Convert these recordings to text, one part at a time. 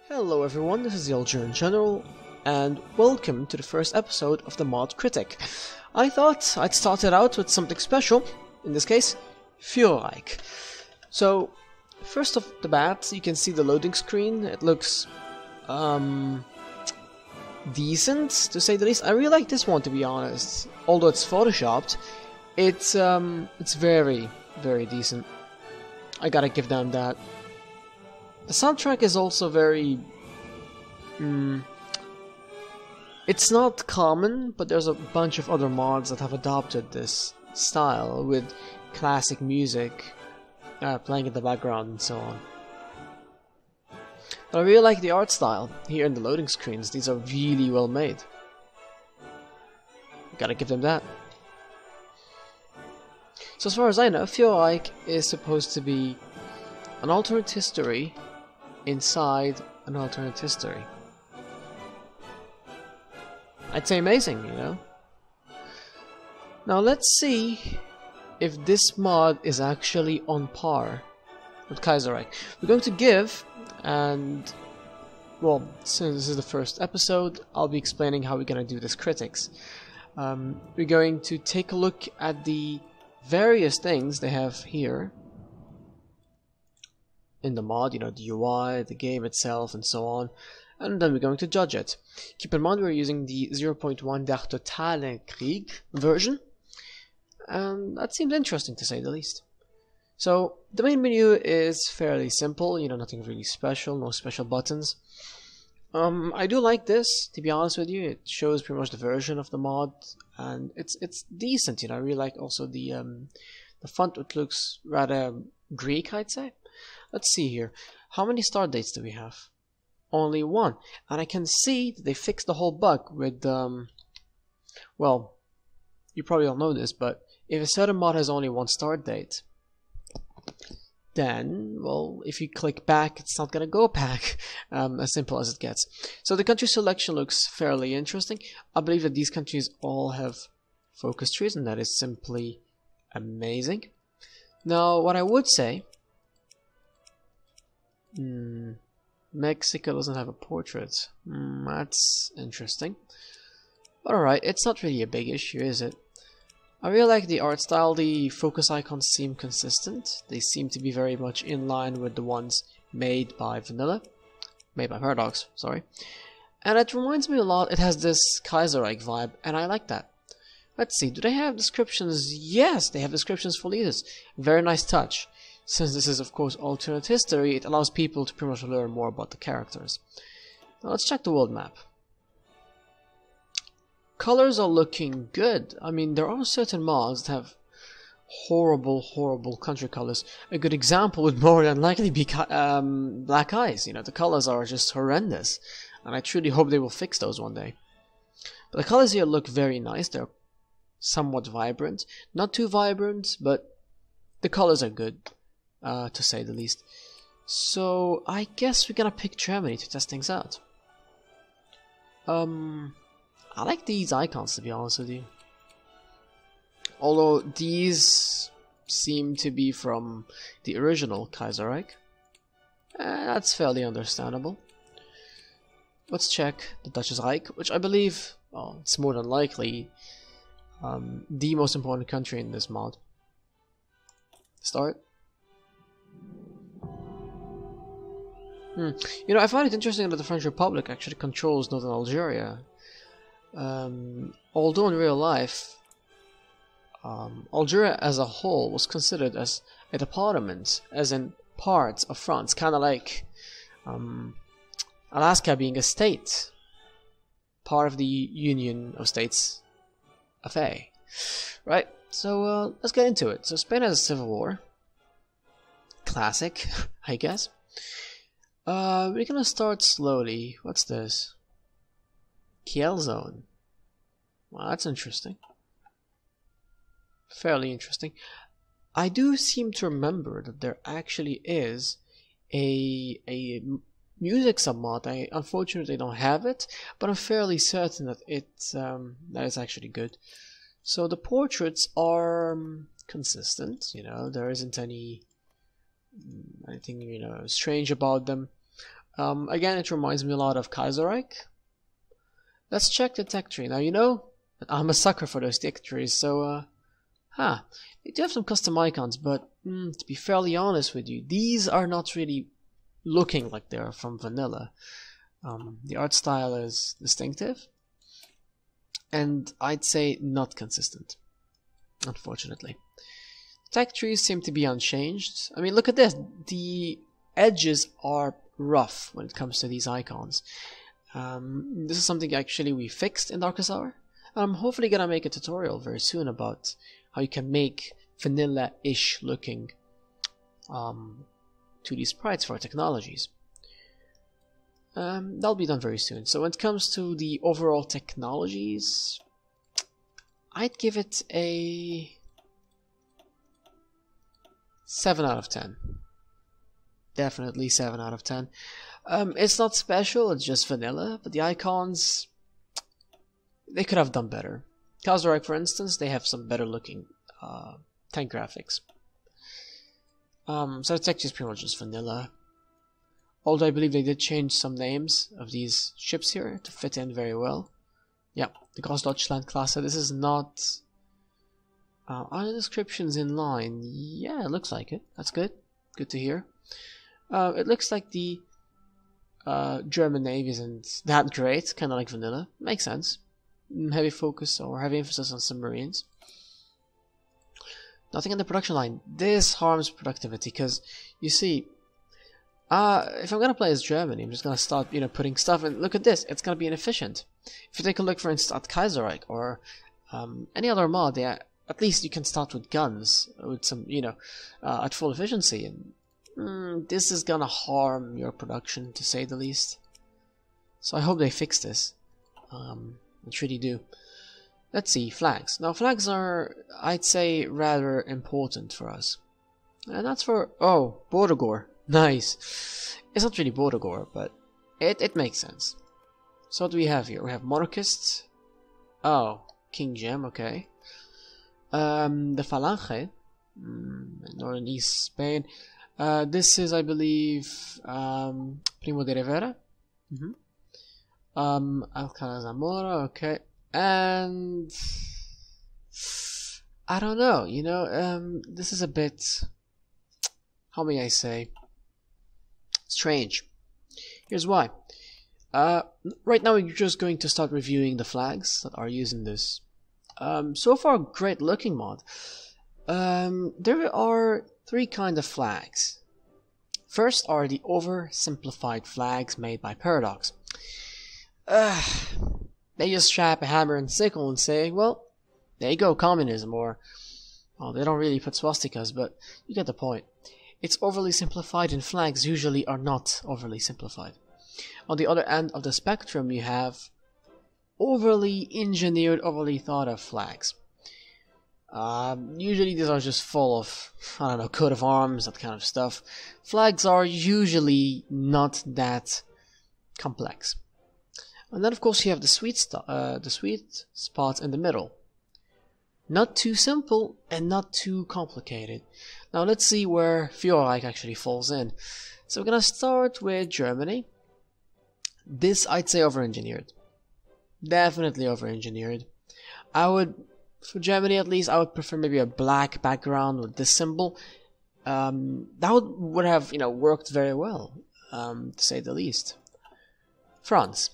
Hello everyone, this is the Algerian General, and welcome to the first episode of the Mod Critic. I thought I'd start it out with something special, in this case, Führerreich. So, first off the bat, you can see the loading screen. It looks, decent, to say the least. I really like this one, to be honest. Although it's photoshopped, it's very, very decent. I gotta give them that. The soundtrack is also very... it's not common, but there's a bunch of other mods that have adopted this style with classic music playing in the background and so on. But I really like the art style here in the loading screens. These are really well made. Gotta give them that. So as far as I know, Führerreich is supposed to be an alternate history inside an alternate history. I'd say amazing, you know? Now let's see if this mod is actually on par with Kaiserreich. We're going to give, and well, since this is the first episode, I'll be explaining how we're going to do this critics. We're going to take a look at the various things they have here in the mod, you know, the UI, the game itself, and so on, and then we're going to judge it. Keep in mind we're using the 0.1 Der Totale Krieg version, and that seems interesting to say the least. So the main menu is fairly simple, you know, nothing really special, no special buttons. I do like this, to be honest with you. It shows pretty much the version of the mod, and it's decent, you know. I really like also the font, which looks rather Greek, I'd say. Let's see here. How many start dates do we have? Only one. And I can see that they fixed the whole bug with, well, you probably all know this, but if a certain mod has only one start date, then, well, if you click back, it's not gonna go back, as simple as it gets. So the country selection looks fairly interesting. I believe that these countries all have focus trees, and that is simply amazing. Now, what I would say... Mexico doesn't have a portrait. That's interesting. But alright, it's not really a big issue, is it? I really like the art style. The focus icons seem consistent. They seem to be very much in line with the ones made by Paradox, sorry. And it reminds me a lot, it has this Kaiserreich vibe, and I like that. Let's see, do they have descriptions? Yes, they have descriptions for leaders. Very nice touch. Since this is of course alternate history, it allows people to pretty much learn more about the characters. Now let's check the world map. Colors are looking good. I mean, there are certain mods that have horrible country colors. A good example would more than likely be Black Eyes. You know, the colors are just horrendous, and I truly hope they will fix those one day. But the colors here look very nice. They're somewhat vibrant. Not too vibrant, but the colors are good. To say the least. So I guess we're gonna pick Germany to test things out. I like these icons, to be honest with you. Although these seem to be from the original Kaiserreich. That's fairly understandable. Let's check the Duchess Reich, which I believe, well, it's more than likely the most important country in this mod. Start. You know, I find it interesting that the French Republic actually controls northern Algeria. Although in real life, Algeria as a whole was considered as a department, as in parts of France, kind of like Alaska being a state, part of the Union of States of A. Right, so let's get into it. So Spain has a civil war. Classic, I guess. We're gonna start slowly. What's this? Kiel zone. Well, that's interesting. Fairly interesting. I do seem to remember that there actually is a music submod. I unfortunately don't have it, but I'm fairly certain that that is actually good. So the portraits are consistent. You know, there isn't anything, you know, strange about them. Again, it reminds me a lot of Kaiserreich. Let's check the tech tree. Now, you know, I'm a sucker for those tech trees, so, they do have some custom icons, but to be fairly honest with you, these are not really looking like they're from vanilla. The art style is distinctive, and I'd say not consistent, unfortunately. Tech trees seem to be unchanged. I mean, look at this. The edges are rough when it comes to these icons. This is something actually we fixed in Darkest Hour. I'm hopefully gonna make a tutorial very soon about how you can make vanilla-ish looking 2D sprites for technologies. That'll be done very soon. So when it comes to the overall technologies, I'd give it a 7 out of 10. Definitely 7 out of 10. It's not special, it's just vanilla, but the icons, they could have done better. Kaiserreich, for instance, they have some better looking tank graphics. So the text is pretty much just vanilla. Although I believe they did change some names of these ships here to fit in very well. Yeah, the Großdeutschland class. So this is not... are the descriptions in line? Yeah, it looks like it. That's good. Good to hear. It looks like the German Navy isn't that great. Kind of like vanilla. Makes sense. Heavy focus or heavy emphasis on submarines. Nothing in the production line. This harms productivity because, you see... if I'm gonna play as Germany, I'm just gonna start, putting stuff in. Look at this, it's gonna be inefficient. If you take a look, for instance, at Kaiserreich or any other mod, at least you can start with guns with some, at full efficiency, and this is gonna harm your production, to say the least. So I hope they fix this. I truly do. Let's see, flags. Now, flags are, I'd say, rather important for us, and that's for border gore. Nice. It's not really border gore, but it makes sense. So what do we have here? We have monarchists. Oh, King Jem, okay. The Falange, northern East Spain. This is, I believe, Primo de Rivera. Alcalá Zamora, okay. And I don't know, this is a bit, how may I say, strange. Here's why. Right now we're just going to start reviewing the flags that are used in this. So far, great looking mod. There are 3 kinds of flags. First are the oversimplified flags made by Paradox. They just strap a hammer and sickle and say, well, there you go, communism, or, well, they don't really put swastikas, but you get the point. It's overly simplified, and flags usually are not overly simplified. On the other end of the spectrum, you have overly engineered, overly thought of flags. Usually these are just full of, I don't know, coat of arms, that kind of stuff. Flags are usually not that complex. And then of course you have the sweet spot in the middle. Not too simple and not too complicated. Now let's see where Führerreich actually falls in. So we're gonna start with Germany. This I'd say over-engineered. Definitely over-engineered. For Germany at least, I would prefer maybe a black background with this symbol. That would have, worked very well, to say the least. France.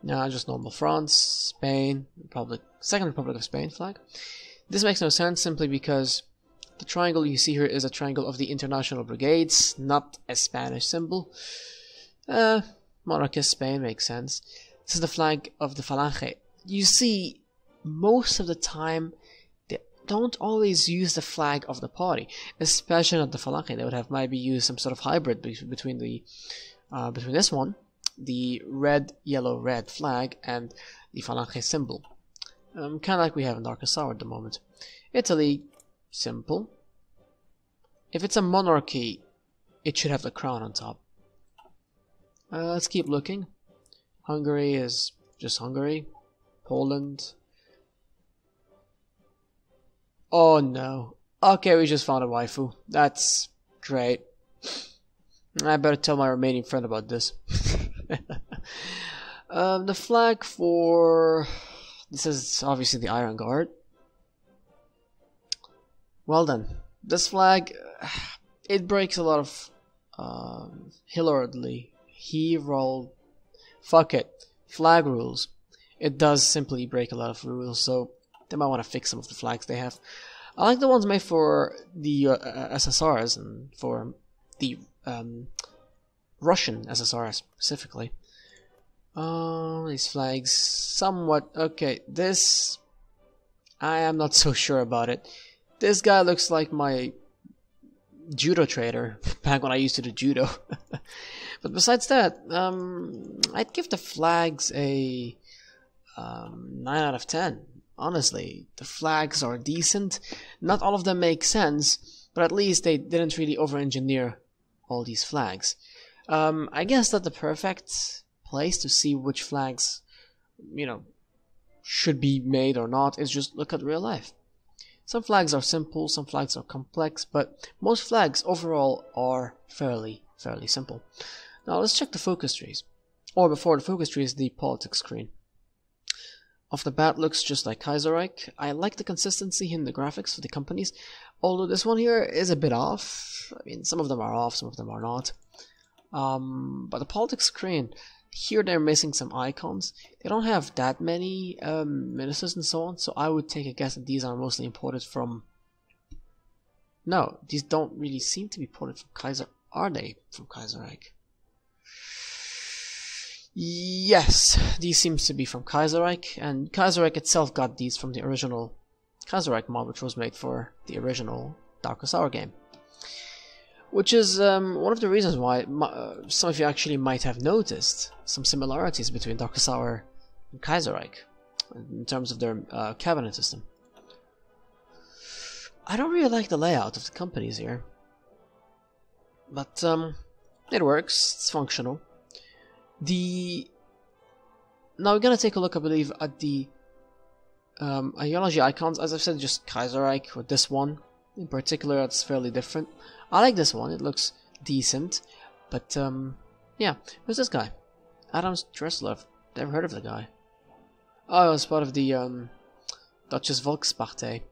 No, just normal France, Spain, Second Republic of Spain flag. This makes no sense simply because the triangle you see here is a triangle of the International Brigades, not a Spanish symbol. Monarchist Spain makes sense. This is the flag of the Falange. You see, most of the time, they don't always use the flag of the party, especially not the Falange. They would have maybe used some sort of hybrid between this one, the red, yellow, red flag, and the Falange symbol. Kind of like we have in Darkest Hour at the moment. Italy, simple. If it's a monarchy, it should have the crown on top. Let's keep looking. Hungary is just Hungary. Poland. Oh no. Okay, we just found a waifu. That's great. I better tell my Romanian friend about this. The flag for... This is obviously the Iron Guard. Well then, this flag, it breaks a lot of flag rules. It does simply break a lot of rules, so they might want to fix some of the flags they have. I like the ones made for the SSRs and for the Russian SSRs specifically. These flags, somewhat okay. This, I am not so sure about it. This guy looks like my judo trader back when I used to do judo. But besides that, I'd give the flags a 9 out of 10. Honestly, the flags are decent. Not all of them make sense, but at least they didn't really over-engineer all these flags. I guess that the perfect place to see which flags, should be made or not is just look at real life. Some flags are simple, some flags are complex, but most flags overall are fairly simple. Now let's check the focus trees. Or before the focus tree is the politics screen. Off the bat looks just like Führerreich. I like the consistency in the graphics for the companies, although this one here is a bit off. I mean, some of them are off, some of them are not. But the politics screen, here they're missing some icons. They don't have that many ministers and so on, so I would take a guess that these are mostly imported from... No, these don't really seem to be imported from Kaiser. Are they from Führerreich? Yes, these seems to be from Führerreich, and Führerreich itself got these from the original Führerreich mod, which was made for the original Darkest Hour game. Which is one of the reasons why some of you actually might have noticed some similarities between Darkest Hour and Führerreich in terms of their cabinet system. I don't really like the layout of the companies here, but it works, it's functional. Now we're gonna take a look, I believe, at the ideology icons. As I've said, just Führerreich with this one in particular, that's fairly different. I like this one, it looks decent, but yeah. Who's this guy? Adams Dressler. Never heard of the guy. Oh, it's part of the Deutsches Volkspartei.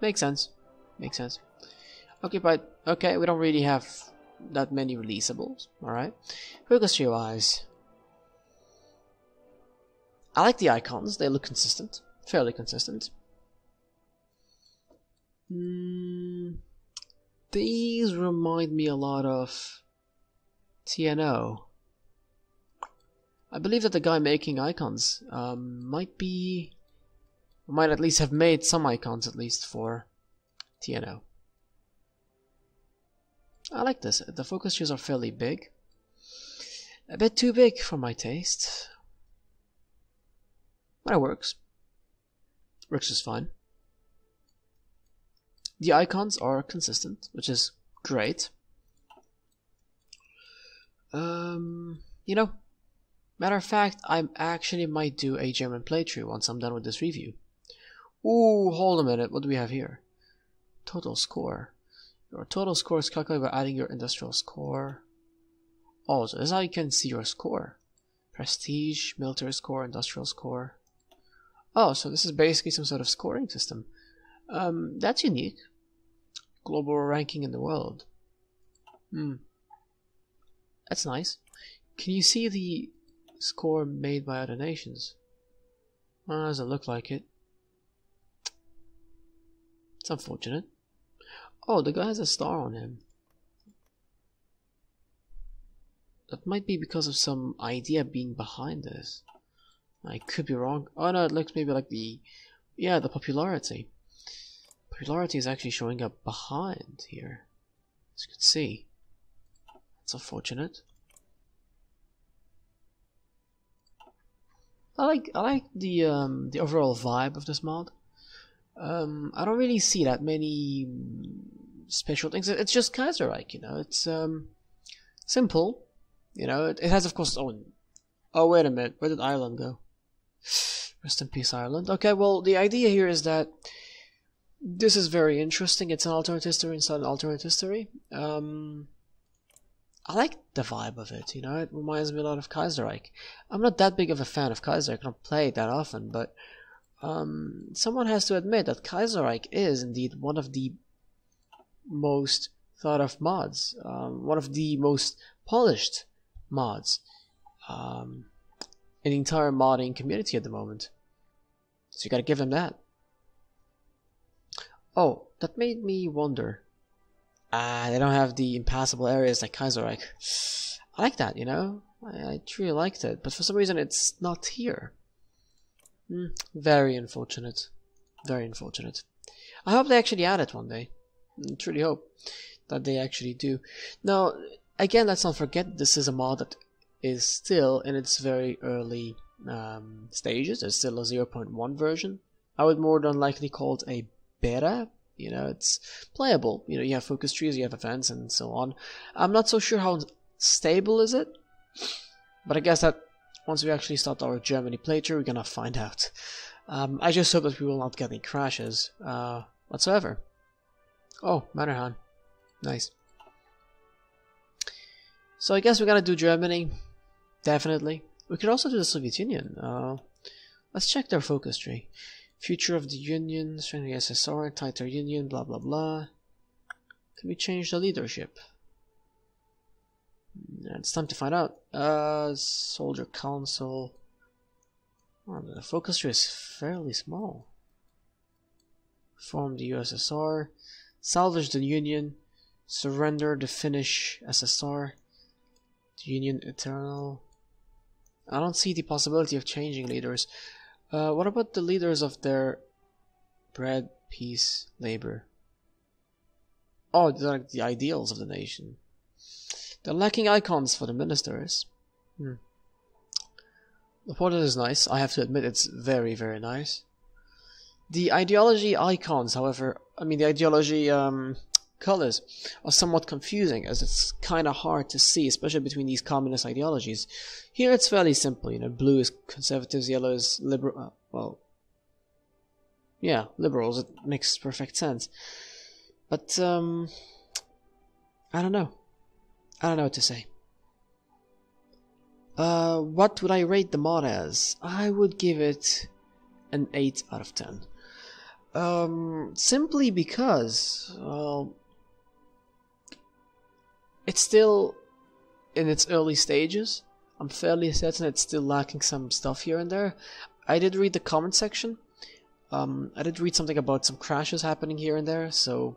Makes sense. Makes sense. Occupied. Okay, we don't really have that many releasables. Alright. Focus tree wise, I like the icons, they look consistent. Fairly consistent. These remind me a lot of TNO. I believe that the guy making icons might at least have made some icons at least for TNO. I like this. The focus trees are fairly big. A bit too big for my taste. But it works. Works just fine. The icons are consistent, which is great. Matter of fact, I actually might do a German playthrough once I'm done with this review. Ooh, hold a minute, what do we have here? Total score. Your total score is calculated by adding your industrial score. Oh, so this is how you can see your score. Prestige, military score, industrial score. Oh, so this is basically some sort of scoring system. That's unique. Global ranking in the world. That's nice. Can you see the score made by other nations? Well, doesn't look like it. It's unfortunate. Oh, the guy has a star on him. That might be because of some idea being behind this. I could be wrong. Oh no, it looks maybe like the popularity. Popularity is actually showing up behind here, as you can see. That's unfortunate. I like the overall vibe of this mod. I don't really see that many special things. It's just Führerreich, It's simple, It has, of course, its own. Oh, wait a minute. Where did Ireland go? Rest in peace, Ireland. Okay, well, the idea here is that this is very interesting. It's an alternate history inside an alternate history. I like the vibe of it, you know, it reminds me a lot of Kaiserreich. I'm not that big of a fan of Kaiserreich, I don't play it that often, but someone has to admit that Kaiserreich is indeed one of the most thought of mods, one of the most polished mods in the entire modding community at the moment. So you gotta give them that. Oh, that made me wonder. They don't have the impassable areas like Kaiserreich. I like that, you know? I truly liked it, but for some reason it's not here. Very unfortunate. Very unfortunate. I hope they actually add it one day. I truly hope that they actually do. Now, again, let's not forget this is a mod that is still in its very early stages. It's still a 0.1 version. I would more than likely call it a beta. You know, it's playable. You know, you have focus trees, you have events, and so on. I'm not so sure how stable is it, but I guess that once we actually start our Germany playthrough, we're gonna find out. I just hope that we will not get any crashes whatsoever. Oh, Matterhorn. Nice. So I guess we're gonna do Germany. Definitely. We could also do the Soviet Union. Let's check their focus tree. Future of the Union, strength of the SSR, tighter Union, blah blah blah. Can we change the leadership? It's time to find out. Soldier Council. Oh, the focus tree is fairly small. Form the USSR. Salvage the Union. Surrender the Finnish SSR. The Union Eternal. I don't see the possibility of changing leaders. What about the leaders of their bread, peace, labor? Oh, they're like the ideals of the nation. They're lacking icons for the ministers. The portrait is nice. I have to admit it's very, very nice. The ideology icons, however, the ideology colors are somewhat confusing, as it's kind of hard to see, especially between these communist ideologies. Here it's fairly simple, you know, blue is conservatives, yellow is liberal, yeah, liberals, it makes perfect sense. But, I don't know what to say. What would I rate the mod as? I would give it an 8 out of 10. Simply because, well, it's still in its early stages. I'm fairly certain it's still lacking some stuff here and there. I did read the comment section. I did read something about some crashes happening here and there, so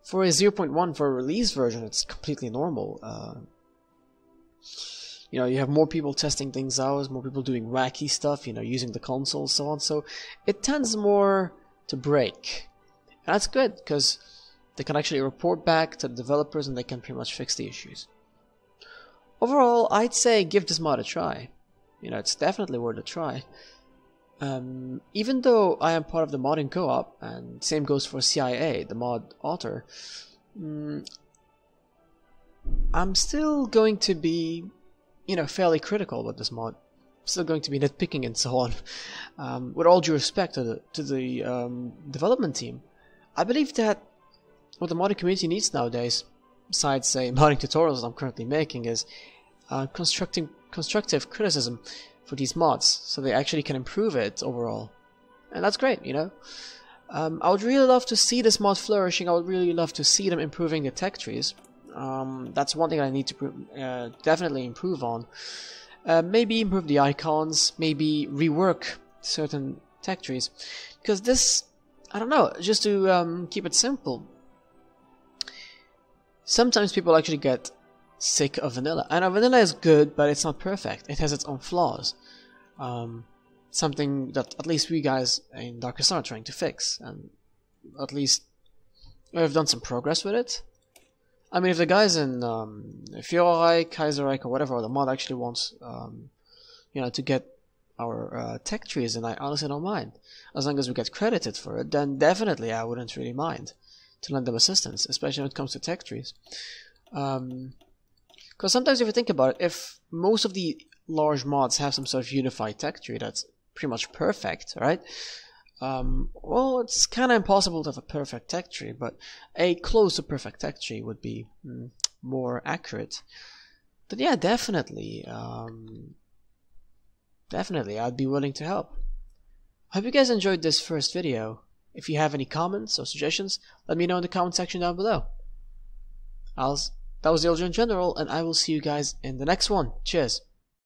for a 0.1 for a release version, it's completely normal. You know, you have more people testing things out, more people doing wacky stuff, you know, using the console, so on. So it tends more to break. And that's good, because they can actually report back to the developers and they can pretty much fix the issues. Overall, I'd say give this mod a try. You know, it's definitely worth a try. Even though I am part of the modding co-op, and same goes for CIA, the mod author, I'm still going to be, you know, fairly critical about this mod. I'm still going to be nitpicking and so on. With all due respect to the development team, I believe that what the modding community needs nowadays, besides say modding tutorials I'm currently making, is constructive criticism for these mods, so they actually can improve it overall. And that's great, you know. I would really love to see this mod flourishing. I would really love to see them improving the tech trees. That's one thing I need to definitely improve on. Maybe improve the icons, maybe rework certain tech trees. Because this, I don't know, just to keep it simple, sometimes people actually get sick of vanilla. I know vanilla is good, but it's not perfect. It has its own flaws. Something that at least we guys in Darkest are trying to fix, and at least we've done some progress with it. I mean, if the guys in Führerreich, Kaiserreich, or whatever the mod actually wants, you know, to get our tech trees, and I honestly don't mind. As long as we get credited for it, then definitely I wouldn't really mind to lend them assistance, especially when it comes to tech trees. Because sometimes if you think about it, if most of the large mods have some sort of unified tech tree that's pretty much perfect, right? Well, it's kind of impossible to have a perfect tech tree, but a close to perfect tech tree would be more accurate. But yeah, definitely, definitely, I'd be willing to help. I hope you guys enjoyed this first video. If you have any comments or suggestions, let me know in the comment section down below. That was the Elder in General, and I will see you guys in the next one. Cheers.